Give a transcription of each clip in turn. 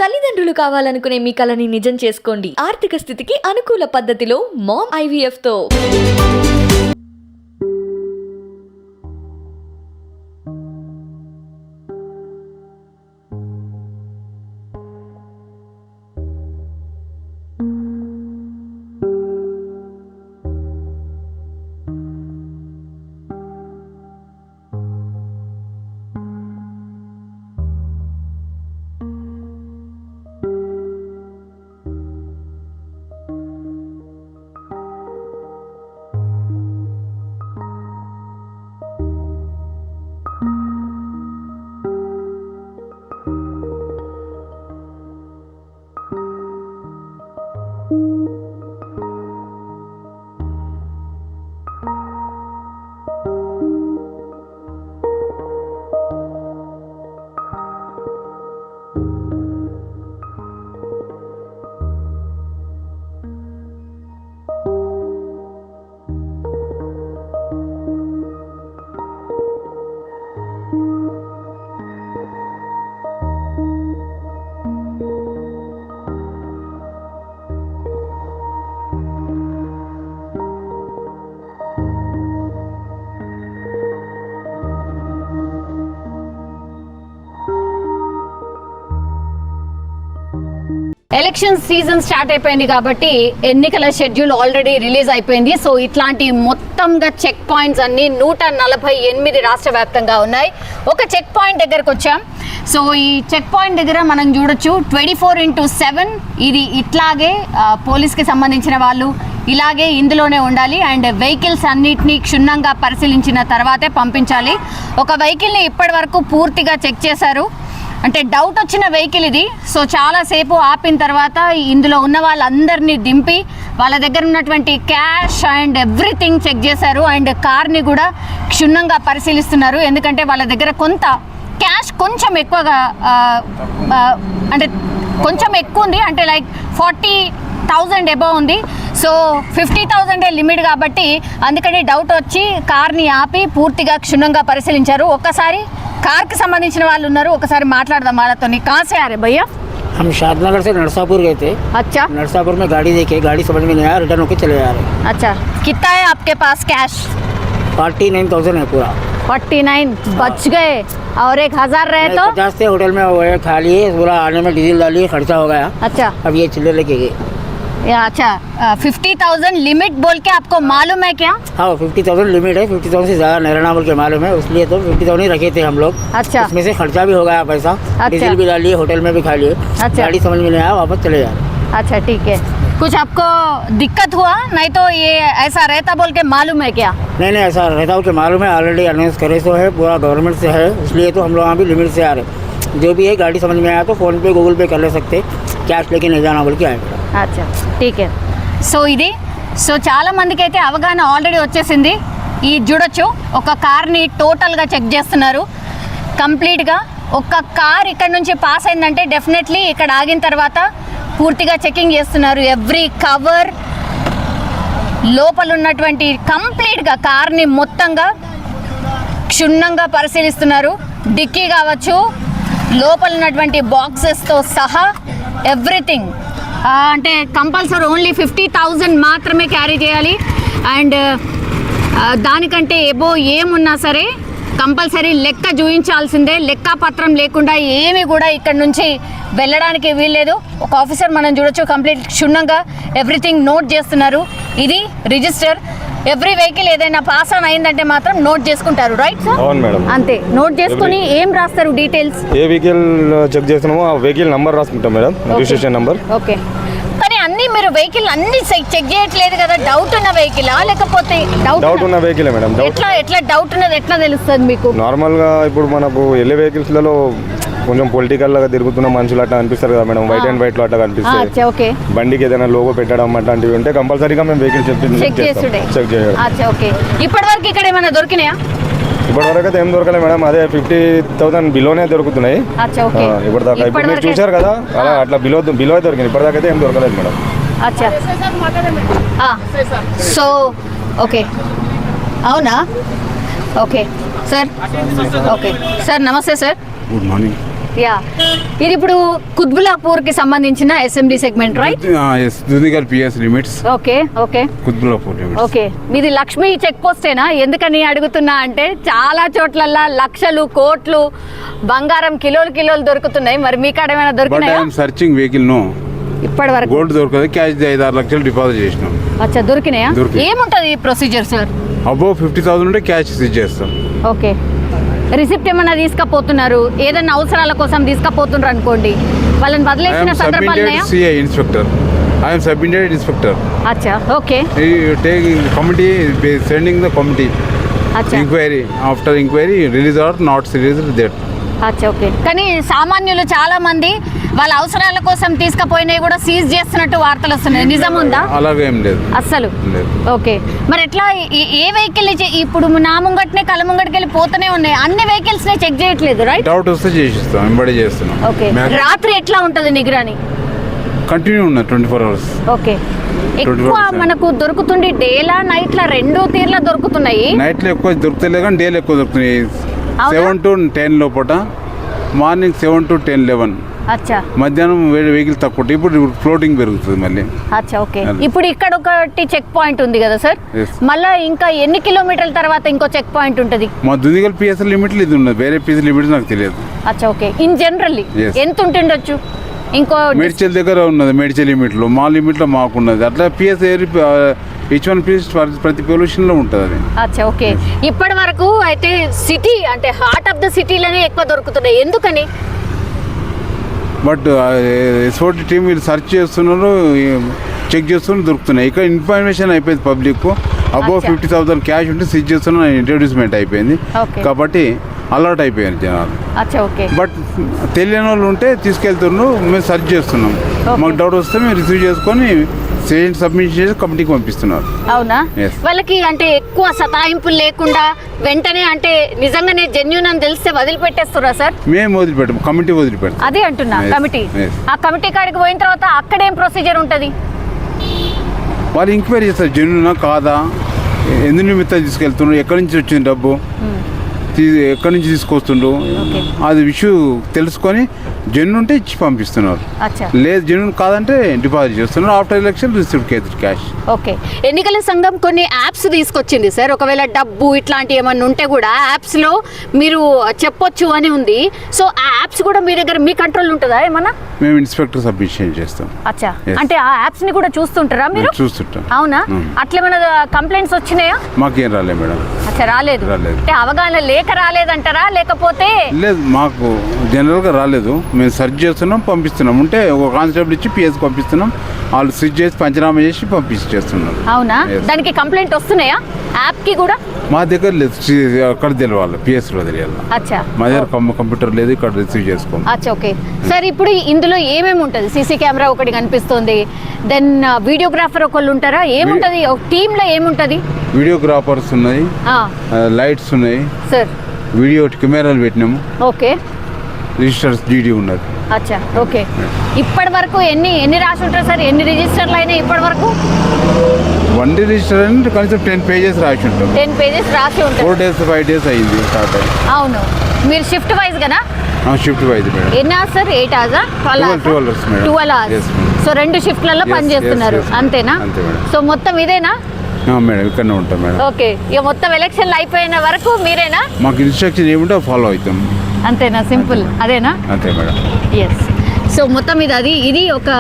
తల్లిదండ్రులు కావాలనుకునే మీ కలని నిజం చేసుకోండి. ఆర్థిక స్థితికి అనుకూల పద్ధతిలో మామ్ IVF తో. ఎలక్షన్ సీజన్ స్టార్ట్ అయిపోయింది కాబట్టి ఎన్నికల షెడ్యూల్ ఆల్రెడీ రిలీజ్ అయిపోయింది. సో ఇట్లాంటి మొత్తంగా చెక్ పాయింట్స్ అన్ని 148 రాష్ట్ర వ్యాప్తంగా ఉన్నాయి. ఒక చెక్ పాయింట్ దగ్గరకు వచ్చాం. సో ఈ చెక్ పాయింట్ దగ్గర మనం చూడొచ్చు 24/7 ఇది ఇట్లాగే పోలీస్కి సంబంధించిన వాళ్ళు ఇలాగే ఇందులోనే ఉండాలి. అండ్ వెహికల్స్ అన్నిటినీ క్షుణ్ణంగా పరిశీలించిన తర్వాతే పంపించాలి. ఒక వెహికల్ని ఇప్పటి వరకు పూర్తిగా చెక్ చేశారు. అంటే డౌట్ వచ్చిన వెహికల్ ఇది. సో చాలాసేపు ఆపిన తర్వాత ఇందులో ఉన్న వాళ్ళందరినీ దింపి వాళ్ళ దగ్గర ఉన్నటువంటి క్యాష్ అండ్ ఎవ్రీథింగ్ చెక్ చేశారు. అండ్ కార్ని కూడా క్షుణ్ణంగా పరిశీలిస్తున్నారు. ఎందుకంటే వాళ్ళ దగ్గర కొంత క్యాష్ కొంచెం ఎక్కువగా అంటే కొంచెం ఎక్కువ ఉంది. అంటే లైక్ 40,000 అబవ్ ఉంది. సో 50,000 లిమిట్ కాబట్టి అందుకని డౌట్ వచ్చి కార్ని ఆపి పూర్తిగా క్షుణ్ణంగా పరిశీలించారు. ఒక్కసారి कार के संबंधिंచిన వాళ్ళు ఉన్నారు, ఒకసారి మాట్లాడదాం వాళ్ళతో. कहाँ से आ रहे भैया? हम शादनगर से नरसापुर गए थे. अच्छा. नरसापुर में गाड़ी देखे, गाड़ी समझ में नहीं आया, रिटर्न होके चले जा रहे. अच्छा, कितना है आपके पास कैश? 49,000 है पूरा. 49 बच गए और 1,000 रहे तो 50 से होटल में वो खा लिए, पूरा आने में डीजल डाली, खर्चा हो गया. अच्छा. अब ये चिल्लर लेके गए. अच्छा, 50,000 लिमिट बोल के आपको मालूम है क्या? हाँ, 50,000 लिमिट है. 50,000 से ज़्यादा नैराना बोल के मालूम है, इसलिए तो 50,000 ही रखे थे हम लोग. अच्छा. इसमें से खर्चा भी हो गया पैसा. अच्छा. डीजल भी डालिए, होटल में भी खा लिए. अच्छा. गाड़ी समझ में नहीं आया, वापस चले जा रहे. अच्छा ठीक है. कुछ आपको दिक्कत हुआ? नहीं तो ये ऐसा रहता बोल के मालूम है क्या? नहीं, ऐसा रहता हो कि मालूम है, ऑलरेडी अनाउंस करे सो है, पूरा गवर्नमेंट से है, इसलिए तो हम लोग यहाँ भी लिमिट से आ रहे. जो भी है गाड़ी समझ में आया तो फ़ोन पे गूगल पे कर ले सकते, कैश लेके नहीं जाना बोल के आए. अच्छा ठीक है. సో ఇది చాలా మందికి అయితే అవగాహన ఆల్రెడీ వచ్చేసింది. ఈ చూడొచ్చు ఒక కార్ని టోటల్గా చెక్ చేస్తున్నారు కంప్లీట్గా. ఒక కార్ ఇక్కడ నుంచి పాస్ అయిందంటే డెఫినెట్లీ ఇక్కడ ఆగిన తర్వాత పూర్తిగా చెకింగ్ చేస్తున్నారు. ఎవ్రీ కవర్ లోపల ఉన్నటువంటి కంప్లీట్గా కార్ని మొత్తంగా క్షుణ్ణంగా పరిశీలిస్తున్నారు. డిక్కీ కావచ్చు, లోపల ఉన్నటువంటి బాక్సెస్తో సహా ఎవ్రీథింగ్. అంటే కంపల్సరీ ఓన్లీ 50,000 మాత్రమే క్యారీ చేయాలి. అండ్ దానికంటే ఎబో ఏమున్నా సరే కంపల్సరీ లెక్క చూపించాల్సిందే. లెక్క పత్రం లేకుండా ఏమి కూడా ఇక్కడ నుంచి వెళ్ళడానికి వీల్లేదు. ఒక ఆఫీసర్ మనం చూడొచ్చు కంప్లీట్ క్షుణ్ణంగా ఎవ్రీథింగ్ నోట్ చేస్తున్నారు. ఇది రిజిస్టర్. ఎవ్రీ వెహికల్ ఏదైనా పాస్ ఆన్ అయిందంటే మాత్రం నోట్ చేసుకుంటారు, రైట్ సార్? అవును మేడం. అంతే, నోట్ చేసుకుని ఏం రాస్తారు డీటెయిల్స్? ఏ వెహికల్ చెక్ చేస్తున్నామో ఆ వెహికల్ నంబర్ రాసుకుంటాం మేడం, రిజిస్ట్రేషన్ నంబర్. ఓకే. కానీ అన్ని మీరు వెహికల్ అన్ని చెక్ చేయట్లేదు కదా, డౌట్ ఉన్న వెహికలా లేకపోతే డౌట్ ఉన్న వెహికల్ మేడం. ఎట్లా డౌట్ ఉన్నది ఎట్లా తెలుస్తుంది మీకు? నార్మల్ గా ఇప్పుడు మనకు వెళ్ళే వెహికల్స్ లలో కొంచెం పొలిటికల్ లాగా తిరుగుతున్న మనుషులు అట్లా అనిపిస్తారు కదా మేడం, వైట్ అండ్ వైట్ లో అట్లా కనిపిస్తాయి. బండికి ఏదైనా లోగో పెట్టడం అట్లాంటివి ఉంటే కంపల్సరీగా మేము వెహికల్ చెక్ చేయడం. ఇప్పటి వరకు ఇక్కడ ఏమైనా దొరికినాయా? ఇప్పటి వరకు అయితే ఏం దొరకలేదు మేడం, అదే 50,000 బిలోనే దొరుకుతున్నాయి ఇప్పటిదాకా. ఇప్పుడు మీరు చూసారు కదా అలా అట్లా బిలో దొరికింది. ఇప్పటిదాకా అయితే ఏం దొరకలేదు మేడం. సో ఓకే, అవునా? Okay sir. ఓకే సార్, నమస్తే సార్. Good morning. యా, ఇది ఇప్పుడు కుత్బుల్లాపూర్ కి సంబంధించిన assembly segment right? yes, Dundigal PS limits. Okay okay Kutbulapur limits. Okay, మీది లక్ష్మీ చెక్ పోస్టేనా? ఎందుకని అడుగుతున్నా అంటే చాలా చోట్లల్లా లక్షలు కోట్లు బంగారం కిలోలు దొరుకుతున్నాయి. మరి మీ కాడ ఏమైనా But I దొరికినాయా am searching vehicle, no. ఇప్పటి వరకు? గోల్డ్ దొరకదు, క్యాష్ 5-6 లక్షలు డిపాజిట్ చేసినాం. అచ్చా, దొరికినాయా? దొరికినాయి. ఏముంటది ఈ ప్రొసీజర్ సార్? అబోవ్ 50,000 ఉంటే క్యాష్ సీజ్ చేస్తాం. ఓకే, రిసిప్ట్ ఏమన్నా తీసుకపోతున్నారు, ఏదన్నా అవసరాల కోసం తీసుకపోతున్నారు అనుకోండి, వాళ్ళని I వదిలేసిన am సందర్భాలు subintendent ఉన్నాయా? CI inspector. I am subintendent inspector. అచ్చా, okay You take committee, sending the committee. అచ్చా Inquiry. After inquiry, release or not release that. అచ్చా, ఓకే. కానీ సామాన్యులు చాలా మంది వాళ్ళ అవసరాల కోసం తీసుకుపోయినవి కూడా సీజ్ చేస్తున్నట్టు వార్తలు వస్తున్నాయి, నిజం ఉందా? అలాగే ఏం లేదు. అస్సలు లేదు. ఓకే, మరి ఎట్లా ఏ వెహికల్ ఇప్పుడు నా ముంగట్నే కళ్ళ ముంగటికి వెళ్ళి పోతూనే ఉన్నాయి, అన్ని వెహికల్స్ నే చెక్ చేయట్లేదు రైట్? డౌట్ వస్తే చేసిస్తాం, వెంబడి చేస్తున్నాం. ఓకే, రాత్రి ఎట్లా ఉంటది నిగరాని? కంటిన్యూ ఉన్నా 24 hours. ఓకే, ఎక్కువ 24/7. మనకు దొరుకుతుంది డేలా నైట్లా రెండు తీర్లా దొరుకుతున్నాయి. నైట్లో ఎక్కువ దొరుకుతలే కానీ డేలో ఎక్కువ దొరుకుతున్నాయి. అవునా? 7 to 10 లోపల, మార్నింగ్ 7 to 10, 11. అచ్చా మధ్యాహ్నం వెహికల్ తక్కువ ఉంటాయి. ఇప్పుడు ఫ్లోటింగ్ పెరుగుతుంది మళ్ళీ. అచ్చా, ఓకే. అది. ఇప్పుడు ఇక్కడ ఒకటి చెక్ పాయింట్ ఉంది కదా సార్, Yes. మళ్ళా ఇంకా ఎన్ని కిలోమీటర్ల తర్వాత ఇంకో చెక్ పాయింట్ ఉంటుంది? మా దుందిగల్ పిఎస్ లిమిట్లు ఇది ఉన్నది, వేరే పిఎస్ లిమిట్స్ నాకు తెలియదు. అచ్చా, ఓకే. In generally Yes. ఎంత ఉంటుండొచ్చు? ఇంకో మేడ్చల్ దగ్గర ఉన్నది, మేడ్చల్ లిమిట్లో, మా లిమిట్లో మాకు ఉన్నది. అట్లా పిఎస్ ఈచ్ వన్ పిఎస్ ప్రతి పొల్యూషన్లో ఉంటుంది అది. అచ్చా, ఓకే. ఇప్పటి వరకు అయితే సిటీ అంటే హార్ట్ ఆఫ్ ద సిటీలోనే ఎక్కువ దొరుకుతున్నాయి, ఎందుకని? బట్ ఎస్ఓటి టీం వీళ్ళు సెర్చ్ చేస్తున్నారు, చెక్ చేస్తున్నారు, దొరుకుతున్నాయి. ఇక్కడ ఇన్ఫర్మేషన్ అయిపోయింది పబ్లిక్. అబౌవ్ అచ్చా. 50,000 క్యాష్ ఉంటే సీజ్ చేస్తున్న ఇంట్రడ్యూస్మెంట్ అయిపోయింది. Okay. కాబట్టి అలర్ట్ అయిపోయారు జనాలు. అచ్చా, ఓకే. బట్ తెలియని వాళ్ళు ఉంటే తీసుకెళ్తున్నారు, మేము సెర్చ్ చేస్తున్నాం. Okay. మాకు డౌట్ వస్తే మేము రిసీవ్ చేసుకొని సబ్మిట్ చేసి కమిటీకి పంపిస్తున్నారు. అవునా? Yes. వాళ్ళకి అంటే ఎక్కువ సతాయింపులు లేకుండా వెంటనే అంటే నిజంగానే జెన్యూన్ అని తెలిస్తే వదిలిపెట్టేస్తురా సార్? మేము వదిలిపెట్టాం, కమిటీ వదిలిపెట్టాం. అదే అంటున్నా, Yes. కమిటీ. Yes. ఆ కమిటీ కాడికి పోయిన తర్వాత అక్కడేం ప్రొసీజర్ ఉంటుంది? వాళ్ళు ఎంక్వైరీ చేస్తారు, జెన్యునా కాదా, ఎందు నిమిత్తం తీసుకెళ్తున్నారు, ఎక్కడి నుంచి వచ్చింది డబ్బు, ఎక్కడి నుంచి తీసుకొస్తుండ్రు, Okay. అది ఇష్యూ తెలుసుకొని జెన్యున్ ఉంటే ఇచ్చి పంపిస్తున్నారు. అచ్చా, లేదు జెన్యున్ కాదంటే డిపాజిట్ చేస్తున్నారు. After election receive cash. Okay. ఎన్నికల సంఘం కొన్ని యాప్స్ తీసుకొచ్చింది సార్, ఒకవేళ డబ్బు ఇట్లాంటి ఏమన్నా ఉంటే కూడా యాప్స్లో మీరు చెప్పొచ్చు అని ఉంది. సో ఆ యాప్స్ కూడా మీ దగ్గర మీ కంట్రోల్ ఉంటుందా ఏమన్నా? మేము ఇన్స్పెక్టర్ సబ్మిషన్ చేస్తాం. అచ్చా, Yes. అంటే ఆ యాప్స్ ని కూడా చూస్తుంటారా మీరు? మేము చూస్తుంటాం. అవునా? అట్లేమైనా కంప్లైంట్స్ వచ్చినాయా? మాకేం రాలేదు మేడం. అచ్చా, రాలేదు. రాలేదు. అంటే అవగాహన లేక రాలేదంటారా, లేకపోతే? లేదు, మాకు జనరల్గా రాలేదు. మేము సెర్చ్ చేస్తున్నాం, పంపిస్తున్నాం. ఉంటే ఒక కానిస్టేబుల్ ఇచ్చి పిఎస్ పంపిస్తున్నాం, వాళ్ళు స్విచ్ చేసి పంచనామా చేసి పంపిస్తున్నారు. అవునా? Yes. దానికి కంప్లైంట్ వస్తున్నాయా యాప్ కి కూడా? మా దగ్గర లేదు, అక్కడ తెలియాలి, పిఎస్లో తెలియాలి. అచ్చా, మా దగ్గర కంప్యూటర్ లేదు, ఇక్కడ రిసీవ్ చేసుకోం. అచ్చా, ఓకే. సార్ ఇప్పుడు ఇందులో ఏమేమి ఉంటుంది? సీసీ కెమెరా ఒకటి కనిపిస్తుంది, దెన్ వీడియోగ్రాఫర్ ఒకళ్ళు ఉంటారా, ఏముంటది ఒక టీంలో ఏముంటది? వీడియోగ్రాఫర్స్ ఉన్నాయి, లైట్స్ ఉన్నాయి, సార్ వీడియో కెమెరాలు పెట్టినాము, ఓకే. రిజిస్టర్స్ జీడీ ఉన్నది. అచ్చా, ఓకే. ఇప్పటి వరకు ఎన్ని రాసి ఉంటారు సార్, ఎన్ని రిజిస్టర్లు అయినాయి ఇప్పటి వరకు? వన్ రిజిస్టర్ అంటే కనీసం 10 pages రాసి ఉంటాం. 10 pages రాసి ఉంటారు. 4 days 5 days అయింది స్టార్ట్ అయ్యి. అవును. మీరు షిఫ్ట్ వైజ్ కదా? Shift wise madam. ఎన్ని అవర్స్ సార్? 8 hours? 12 hours మేడం. 12 hours. Yes, madam. సో 2 షిఫ్ట్లలో Yes, పని చేస్తున్నారు, yes, yes. అంతేనా? అంతే మేడం. సో మొత్తం ఇదేనా? మేడం ఇక్కడనే ఉంటాం మేడం. ఓకే. ఇక మొత్తం ఎలక్షన్లు అయిపోయిన వరకు మీరేనా? మాకు ఇన్స్ట్రక్షన్ ఏముంటే ఫాలో అవుతాం. అంతేనా? సింపుల్ అదేనా? అంతే మేడం. ఎస్. సో మొత్తం ఇది ఒక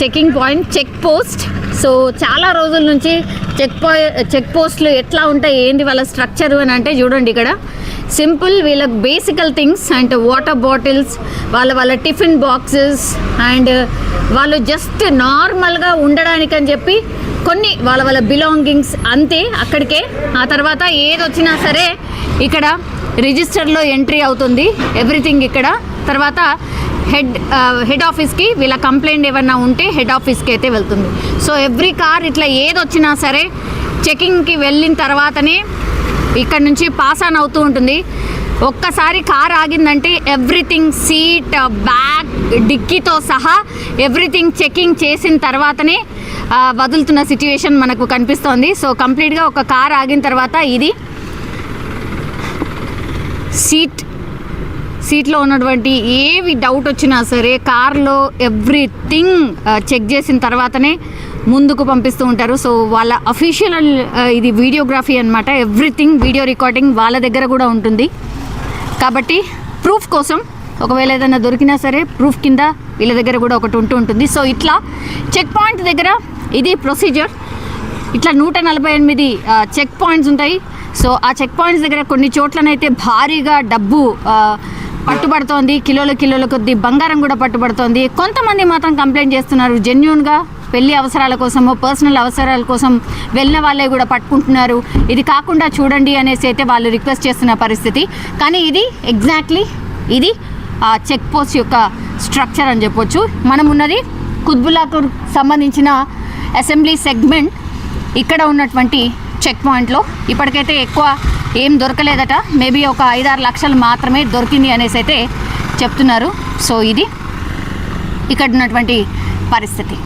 checking point, check post. So చాలా రోజుల నుంచి చెక్ పోస్ట్లు ఎట్లా ఉంటాయి, ఏంటి వాళ్ళ స్ట్రక్చర్ అని అంటే చూడండి, ఇక్కడ సింపుల్ వీళ్ళకి బేసికల్ థింగ్స్ అండ్ వాటర్ బాటిల్స్, వాళ్ళ టిఫిన్ బాక్సెస్, అండ్ వాళ్ళు జస్ట్ నార్మల్గా ఉండడానికి అని చెప్పి కొన్ని వాళ్ళ బిలాంగింగ్స్ అంతే అక్కడికే. ఆ తర్వాత ఏది వచ్చినా సరే ఇక్కడ రిజిస్టర్లో ఎంట్రీ అవుతుంది ఎవ్రీథింగ్ ఇక్కడ. తర్వాత హెడ్ ఆఫీస్కి వీళ్ళ కంప్లైంట్ ఏమన్నా ఉంటే హెడ్ ఆఫీస్కి అయితే వెళ్తుంది. సో ఎవ్రీ కార్ ఇట్లా ఏది వచ్చినా సరే చెకింగ్కి వెళ్ళిన తర్వాతనే ఇక్కడ నుంచి పాస్ ఆన్ అవుతూ ఉంటుంది. ఒక్కసారి కార్ ఆగిందంటే ఎవ్రీథింగ్, సీట్, బ్యాగ్, డిక్కీతో సహా ఎవ్రీథింగ్ చెకింగ్ చేసిన తర్వాతనే వదులుతున్న సిచ్యువేషన్ మనకు కనిపిస్తోంది. సో కంప్లీట్గా ఒక కార్ ఆగిన తర్వాత ఇది సీట్లో ఉన్నటువంటి ఏవి డౌట్ వచ్చినా సరే కార్లో ఎవ్రీథింగ్ చెక్ చేసిన తర్వాతనే ముందుకు పంపిస్తూ ఉంటారు. సో వాళ్ళ అఫీషియల్ ఇది వీడియోగ్రఫీ అనమాట. ఎవ్రీథింగ్ వీడియో రికార్డింగ్ వాళ్ళ దగ్గర కూడా ఉంటుంది. కాబట్టి ప్రూఫ్ కోసం ఒకవేళ ఏదైనా దొరికినా సరే ప్రూఫ్ కింద వీళ్ళ దగ్గర కూడా ఒకటి ఉంటుంది. సో ఇట్లా చెక్ పాయింట్ దగ్గర ఇది ప్రొసీజర్. ఇట్లా 148 చెక్ పాయింట్స్ ఉంటాయి. సో ఆ చెక్ పాయింట్స్ దగ్గర కొన్ని చోట్లనైతే భారీగా డబ్బు పట్టుబడుతోంది, కిలోల కొద్ది బంగారం కూడా పట్టుబడుతోంది. కొంతమంది మాత్రం కంప్లైంట్ చేస్తున్నారు, జెన్యూన్గా పెళ్లి అవసరాల కోసమో పర్సనల్ అవసరాల కోసం వెళ్ళిన వాళ్ళే కూడా పట్టుకుంటున్నారు, ఇది కాకుండా చూడండి అనేసి అయితే వాళ్ళు రిక్వెస్ట్ చేస్తున్న పరిస్థితి. కానీ ఇది ఎగ్జాక్ట్లీ ఇది చెక్ పోస్ట్ యొక్క స్ట్రక్చర్ అని చెప్పొచ్చు. మనం ఉన్నది కుత్బుల్లాపూర్ సంబంధించిన అసెంబ్లీ సెగ్మెంట్. ఇక్కడ ఉన్నటువంటి చెక్ పాయింట్లో ఇప్పటికైతే ఎక్కువ ఏం దొరకలేదట. మేబీ ఒక 5-6 లక్షలు మాత్రమే దొరికింది అనేసి అయితే చెప్తున్నారు. సో ఇది ఇక్కడ ఉన్నటువంటి పరిస్థితి.